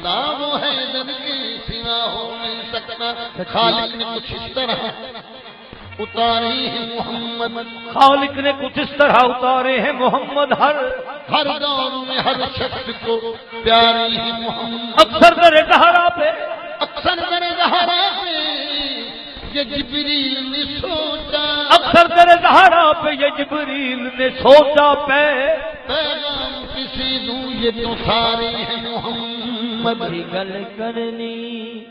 بندہ وہ حیدر کے سوا ہو نہیں سکتا. خالق نے کچھ اس طرح اتارے ہیں محمد، خالق نے کچھ اس طرح اتارے ہیں محمد، ہر دور میں ہر شخص کو پیارے ہیں محمد. اکثر در زہرا پہ یہ جبریل نے سوچا، اکثر در زہرا پہ یہ جبریل نے سوچا پہ پیغام کسی دوں یہ تو سارے ہیں محمد. سچی گل کرنی،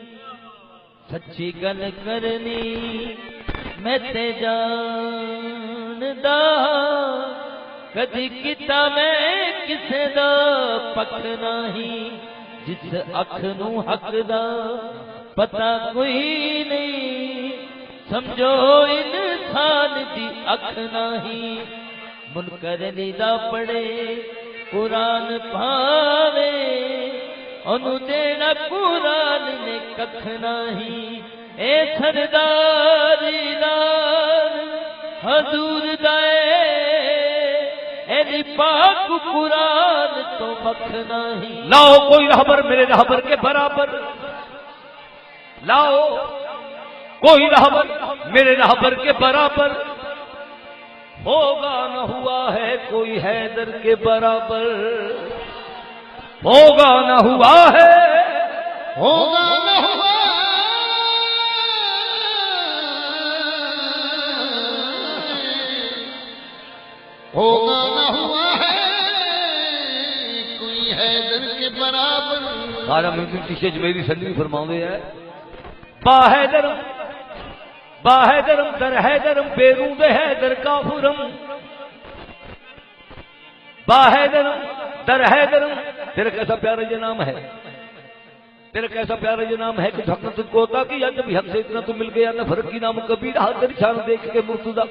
سچی گل کرنی میں تے جاندا، کدی کیتا میں کسے دا پک نہیں، جس اکھ نو حق دا پتہ کوئی نہیں، سمجھو انسان دی اکھ نہیں. منکر ندا پڑے قرآن پاوے، انہوں دینا قرآن نے ککھ نہیں. اے سرداری لال حضور دائے، اے پاک قرآن تو مکھ نہیں. لاؤ کوئی رہبر میرے رہبر کے برابر، لاؤ کوئی رہبر میرے رہبر کے برابر، ہوگا نہ ہوا ہے کوئی حیدر کے برابر، ہوگا نہ ہوا ہے، ہوگا نہ ہوا ہوگا نہ ہوا ہے کوئی حیدر کے برابر. خارا ممکن تیشے جمیری سنگی فرماؤں ہے با حیدرم، با حیدرم در حیدرم بیرون دے حیدر کافرم، با حیدرم در حیدرم. تیرا کیسا پیارا یہ نام ہے، تیرا کیسا پیارا یہ نام ہے کہ حق نے تجھ کو عطا کیا، جب بھی حق سے اتنا تو مل گیا نہ فرق کی نام کبیر. حاضر شان دیکھ کے مرتضی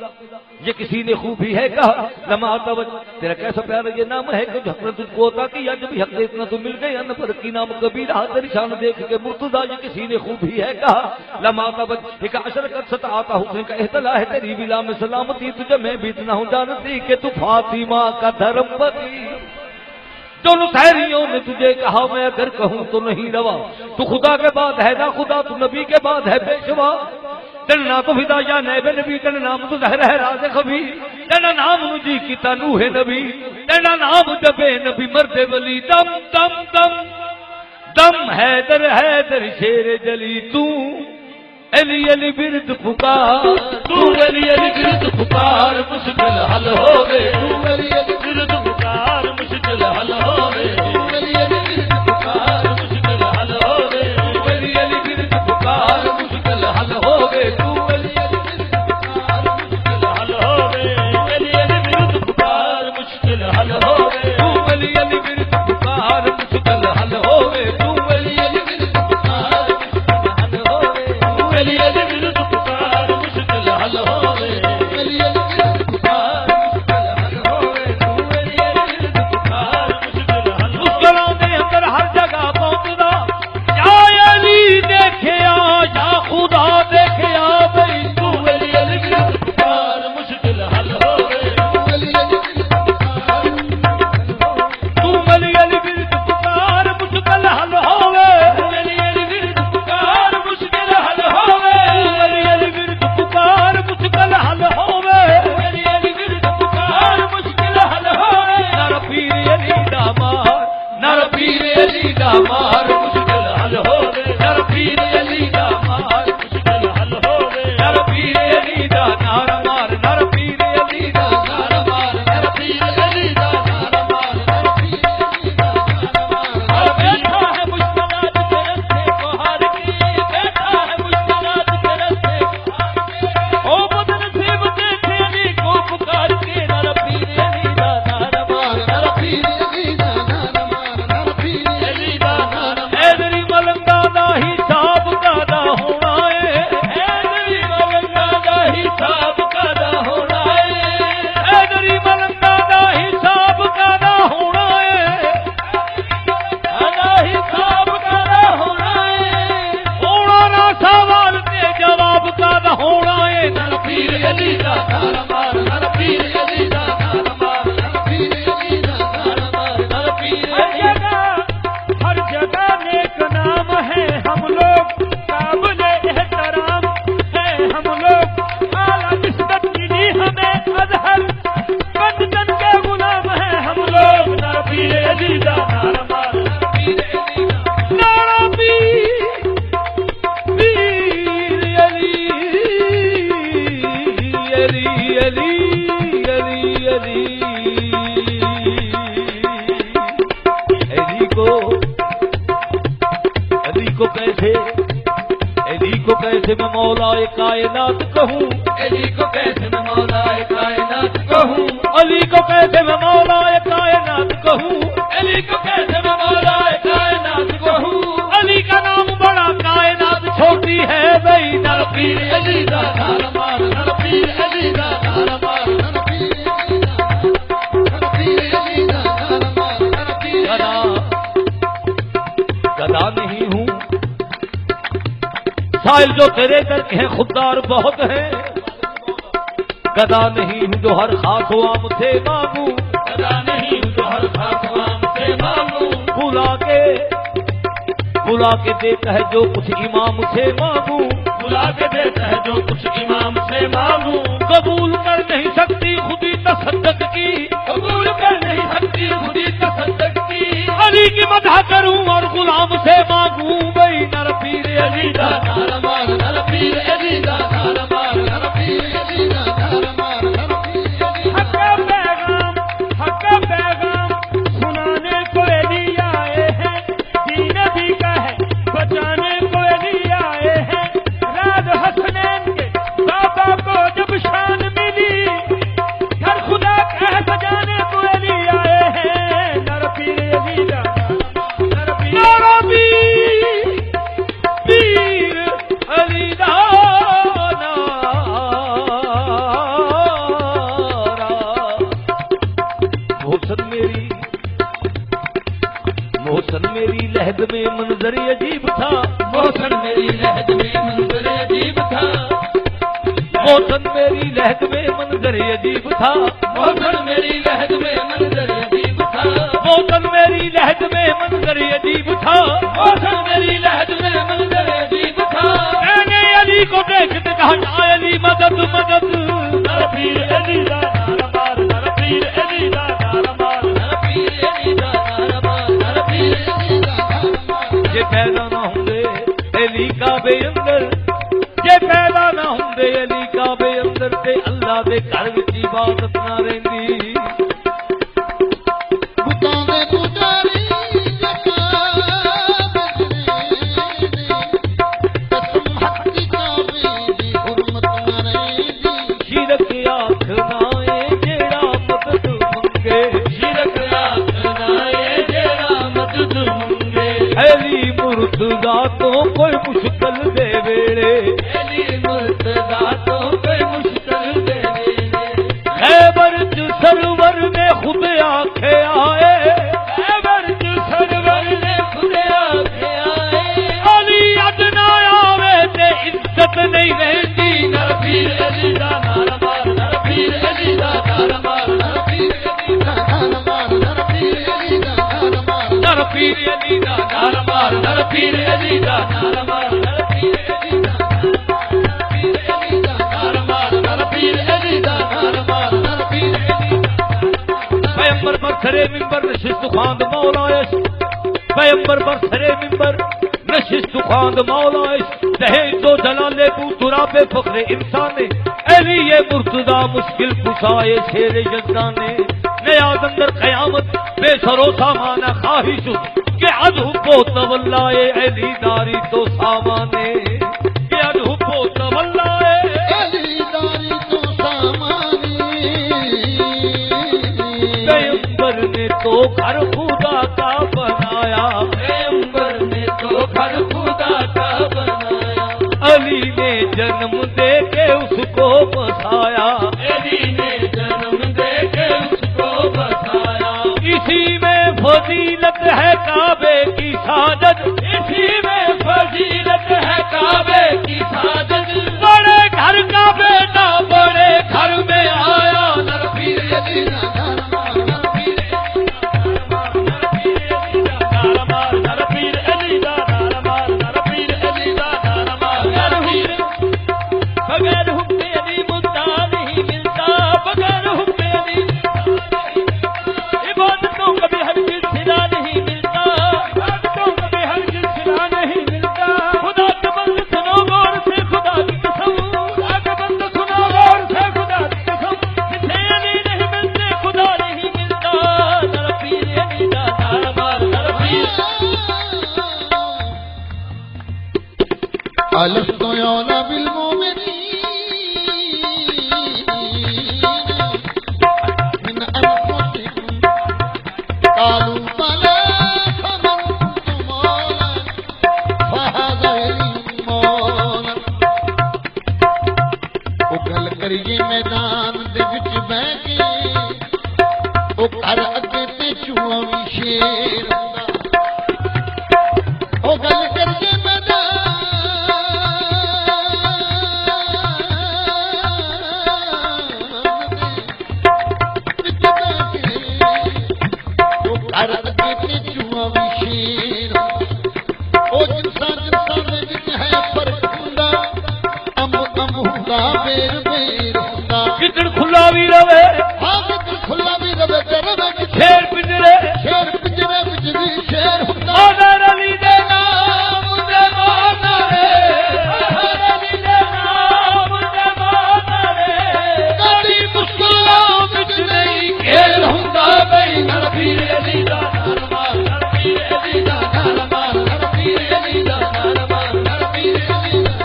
یہ کسی نے خوبی ہے کہا لما توجہ. تیرا کیسا پیارا یہ نام ہے کہ حق نے تجھ کو عطا کیا، جب بھی حق سے اتنا تو مل گیا نہ فرق کی نام کبیر. حاضر شان دیکھ کے مرتضی یہ کسی نے خوبی ہے کہا لما توجہ. ایک عشر کا ست آتا حسن کا احتلا ہے تیری بلا میں سلامتی، تجھے میں بھی اتنا ہوں جانتی کہ تو فاطمہ کا دھرم پتی. دونوں سہریوں نے تجھے کہا میں اگر کہوں تو نہیں روا، تو خدا کے بعد ہے نا خدا، تو نبی کے بعد ہے پیشوا. تیرا تو فدا یا نیب نبی، تیرا نام تو زہر ہے راز خبیر، تیرا نام نجی کی تنوح نبی، تیرا نام جبے نبی مرد ولی. دم دم دم دم حیدر حیدر شیر جلی، تو علی علی برد پکار، تو علی علی برد پکار مشکل حل ہو گئے، تو علی علی برد پکار مشکل حل ہو گئے، تو علی علی برد پکار مشکل حل ہو گئے، تو علی علی برد پکار مشکل حل ہو گئے، تو علی علی برد پکار مشکل حل ہو گئے، تو علی علی برد پکار مشکل حل ہو گئے، تو علی علی برد پکار مشکل حل ہو گئے، تو علی علی برد پکار مشکل حل ہو گئے، تو علی علی برد پکار مشکل حل ہو گئے، علی علی برد پکار مشکل حل ہو گئے، تو علی علی برد پکار مشکل حل ہو گئے. مشکلوں کے اندر ہر جگہ پہنچنا، یا علی دیکھیا یا خدا دیکھیا بھئی، تو علی علی برد پکار مشکل حل ہو گئے، تو علی علی برد پکار تو علی علی برد پکار مشکل حل ہو گئے، علی علی برد پکار مشکل حل ہو گئے، علی علی برد پکار مشکل حل ہو گئے، علی علی برد پکار مشکل حل ہو گئے. نر پیر علی دامار، نر پیر علی دامار مشکل حل ہو گئے، نر پیر علی دامار مشکل حل ہو گئے، نر پیر علی دا نار مار، نر پیر علی دا نار مار، نر پیر علی دا نار مار، نر پیر علی دا نار مار. اور بیٹھا ہے مشکلات کے رستے کو ہار کے، بیٹھا ہے مشکلات کے رستے کو ہار کے، او بدنصیب دیکھے علی کو پکار کے، نر پیر علی دا نار مار، نر پیر علی دا نار مار، نر پیر علی دا نار مار. حیدری ملنگا دا حساب کادا ہونا ہے، حیدری ملنگا دا حساب کادا ہونا ہے، حیدری ملنگا دا حساب کادا ہونا ہے، دا حساب کادا ہونا ہے، ہونا نہ سوال تے جواب کادا ہونا ہے. نر پیر علی دا نار مار، نر پیر علی دا نار مار، نر پیر علی دا نار مار، نر پیر علی دا. ہر جگہ نیک کیسے علی کو کیسے میں مولا کائنات کہوں علی کو کیسے میں مولا کائنات کہوں علی کو کیسے میں مولا کائنات کہوں علی کو کیسے میں مولا کائنات کہوں علی کا نام بڑا کائنات چھوٹی ہے بھائی نر پیر علی دا دربار نر پیر علی دا دربار نر پیر علی دا دربار نر پیر گدا نہیں ہوں سائل جو تیرے در کے ہیں خوددار بہت ہیں گدا نہیں ہوں جو ہر خاص و عام سے مانگوں گدا نہیں ہوں جو ہر خاص و عام سے مانگوں بلا کے دیتا ہے جو کچھ امام سے مانگوں بلا کے دیتا ہے جو کچھ امام سے مانگوں قبول کر نہیں سکتی خودی تصدق کی قبول کر نہیں سکتی خودی تصدق کی علی کی مدح کروں اور غلام سے مانگوں بھائی نر پیر علی دا دربار نر پیر علی دا دربار نر پیر علی دا دربار نر پیر علی حق پیغام سنانے کو علی آئے ہیں دین بھی کا ہے بچانے کو علی آئے ہیں راز حسنین کے بابا کو جب شان ملی گھر خدا کا ہے بجانے کو علی آئے ہیں نر پیر علی دا نر پیر علی دا محسن میری لہد میں منظر عجیب تھا محسن میری لہد میں منظر عجیب تھا محسن میری لہد میں منظر عجیب تھا محسن میری لہد میں منظر عجیب تھا محسن میری لہد میں منظر عجیب تھا محسن میری لہد میں منظر عجیب تھا میں نے علی کو دیکھتے کہا علی مدد مدد نر پیر علی دا دربار نر پیر علی دا دربار نر پیر علی دا دربار نر پیر علی دا دربار یہ پیدا نہ ہوں گے علی کعبے اندر یہ پیدا نہ ہوں گے علی کعبے اندر تے اللہ دے گھر وچ عبادت نہ رہندی بتاں دے پجاری تو کوئی مشکل دے ویڑے علی مرتضیٰ تو کوئی مشکل دے ویڑے خیبر جو سرور نے خود آنکھے آئے خیبر جو سرور نے خود آنکھے آئے علی ادنا آوے تے عزت نہیں رہتی نر پیر علی دا دربار نر پیر علی دا دربار نر پیر علی دا دربار نر پیر علی دا دربار نر پیر علی دا دربار نر پیر علی دا دربار نر پیر علی دا دربار نر پیر علی دا دربار نر پیر علی دا پیغمبر برسرے منبر نشست خواند مولایش پیغمبر برسرے منبر نشست خواند مولایش دہے تو جلالے کو تراب فخر انسان علی یہ مرتضیٰ مشکل کشائے شیر یزدانے نیاز اندر قیامت بے سرو سامان خواہش کہ ادھو کو تولائے علی داری تو سامانے کہ ادھو کو تولائے علی داری تو سامانی پیغمبر نے تو گھر خدا کا بنایا پیغمبر نے تو گھر خدا کا بنایا علی نے جنم دے کے اس کو بسایا علی نے جنم دے کے اس کو بسایا اسی میں فضیلت ہے کعبے کی ساجد اسی میں فضیلت ہے کعبے کی ساجد بڑے گھر کا بیٹا بڑے گھر میں آیا نر پیر علی دا دربار نر پیر علی دا دربار نر پیر علی دا دربار ألست أولى بالمؤمنين من أنفسهم قالوا بلى فمنتم أولى فهذا المولى وہ گل کریے میدان دے وچ بیٹھ کے وہ گھر اگے تے چوہا وی شیر ہوندا وہ گل کریے میدان دے وچ بیٹھ کے وہ گھر اگے تے چوہا وی شیر ہوندا وہ جنساں دے وچ ہے فرق ہوندا بیر بیر ہوندا کتن کھلا بھی رہے ہاں کتن کھلا بھی رہے تے رہے شیر پنجرے وچ بھی شیر ہوندا آدر علی دے نام دے مانارے آدر علی دے نام دے مانارے کدی مشکلاں وچ نہیں کھیل ہوندا بھئی نبی علی دا نام نبی علی دا نام نبی علی دا نام نبی علی دا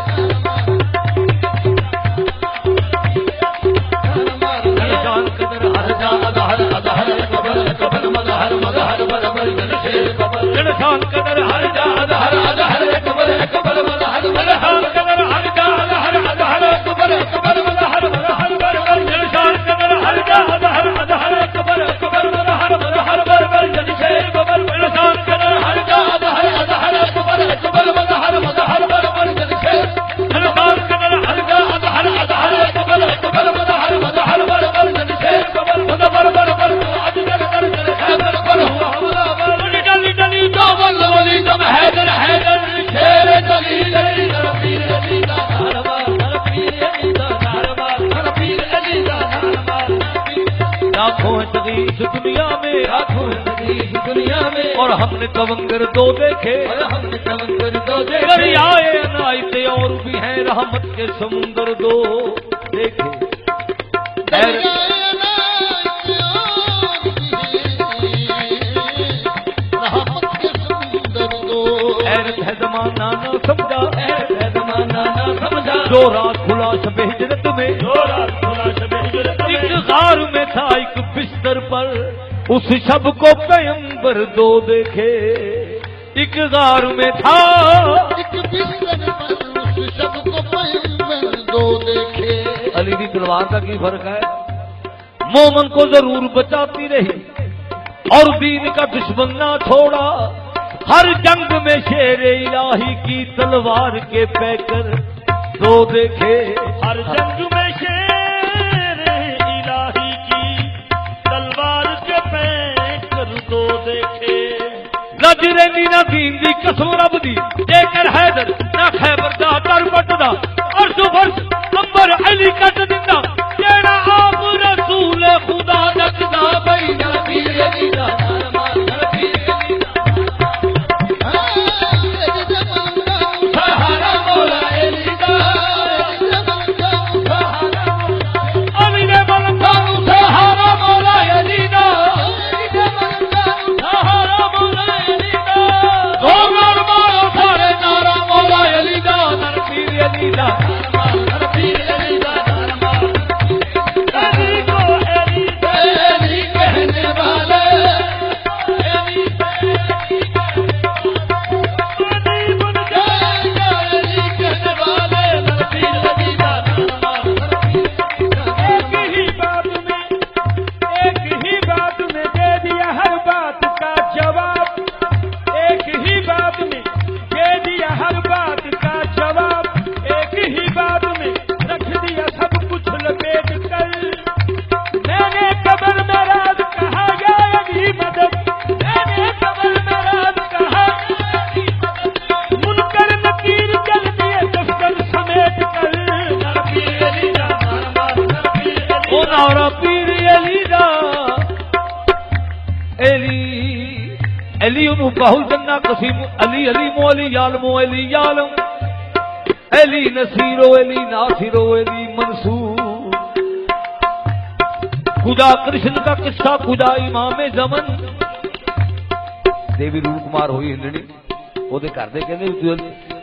انسان قدر ہر جا ہر ہر قبر قبر ہر انسان قدر ہر جا ہر ہر قبر قبر ہر ہر انسان قدر ہر جا ہر ہر قبر قبر ہر ہر انسان قدر ہر جا ہر ہر قبر قبر ہر ہر انسان قدر ہر جا ہر ہر قبر قبر ہر دنیا میں آنکھوں دنیا میں اور ہم نے کونگر دو دیکھے دریائے عنایت اور بھی ہیں رحمت کے سمندر دو دیکھے حیرت ہے زمانہ نہ سمجھا جو رات کھلا شب ہجرت میں ایک غار میں تھا ایک بستر پر اس شب کو پیغمبر دو دیکھے ایک غار میں تھا ایک بستر پر اس شب کو پیغمبر دو دیکھے علی کی تلوار کا کی فرق ہے مومن کو ضرور بچاتی رہی اور دین کا دشمن نہ چھوڑا ہر جنگ میں شیر الہی کی تلوار کے پیکر دو دیکھے ہر جنگ میں شیر الہی کی تلوار کے پیکر دو دیکھے رج رہی نہ دین دی قسم رب دی دے کر حیدر نہ خیبر دا کر پٹدا عرش و فرش امبر علی کٹ دیندا تیرا آپ رسول خدا دکدا بھئی نبی علی دا علی بہل جنا قسیم علی علی مولی یالمو علی یالم علی نصیرو علی ناصرو علی منصور خدا کرشن کا قصہ خدا امام زمن دیوی روپ کمار ہوئی ہندنی وہ گھر دے کہندے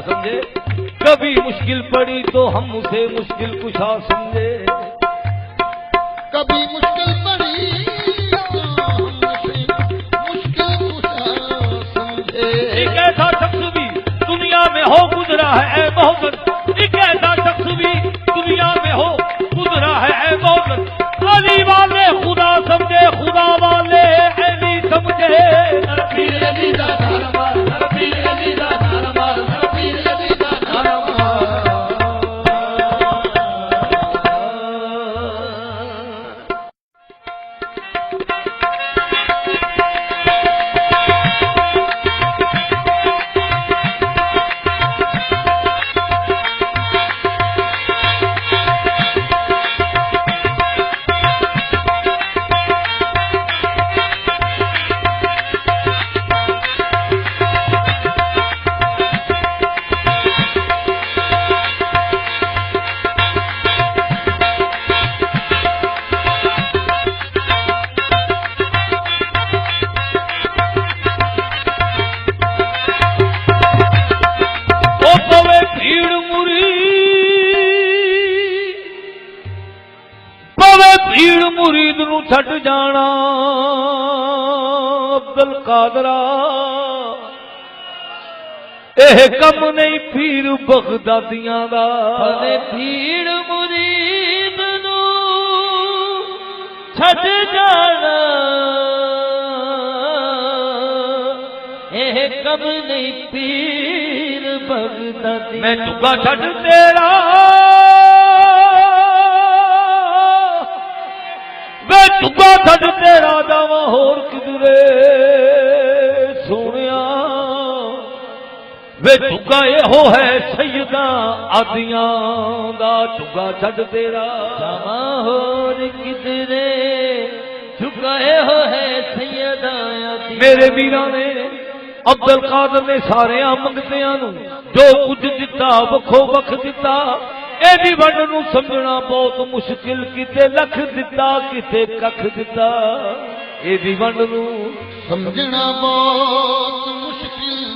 کیا سمجھے؟ کبھی مشکل پڑی تو ہم اسے مشکل کشا سمجھے، کبھی مشکل پڑی تو ہم اسے مشکل کشا سمجھے۔ ایک ایسا شخص بھی دنیا میں ہو گزرا ہے اے محبت، ایک ایسا شخص بھی دنیا میں ہو گزرا ہے اے محبت، علی والے خدا سمجھے، خدا والے علی سمجھے۔ پیر علی دا نعرہ، پیر علی دا نعرہ، پیر علی دا نعرہ۔ مرید نو چھٹ جانا عبدل قادرا، اے کم نہیں پیر بغدادیاں دا، پیر مرید نو چھٹ جانا اے کم نہیں پیر بغدادیاں، میں چکا چھٹ تیرا میں چکا چھٹ تیرا جاواں ہور کدرے سونیا، وے چکا یہ ہو ہے سیداں آدیاں دا، چکا چھٹ تیرا جاواں ہور کدرے چکائے ہو ہے سیداں آدیاں۔ میرے میرا نے عبد القادر نے سارے منگتیاں نو جو کچھ دتا وکھو وکھ دتا، ایدی ونڈ نو سمجھنا بہت مشکل، کتے لکھ دتا کتے ککھ دتا، ایدی ونڈ نو سمجھنا بہت مشکل،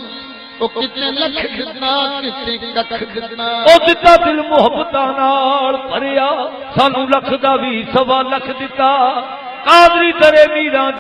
او کتے لکھ دتا کتے ککھ دتا، او دتا دل محبتاں نال بھریا، سانو لکھ دا بھی سوا لکھ دتا، قادری درے میرا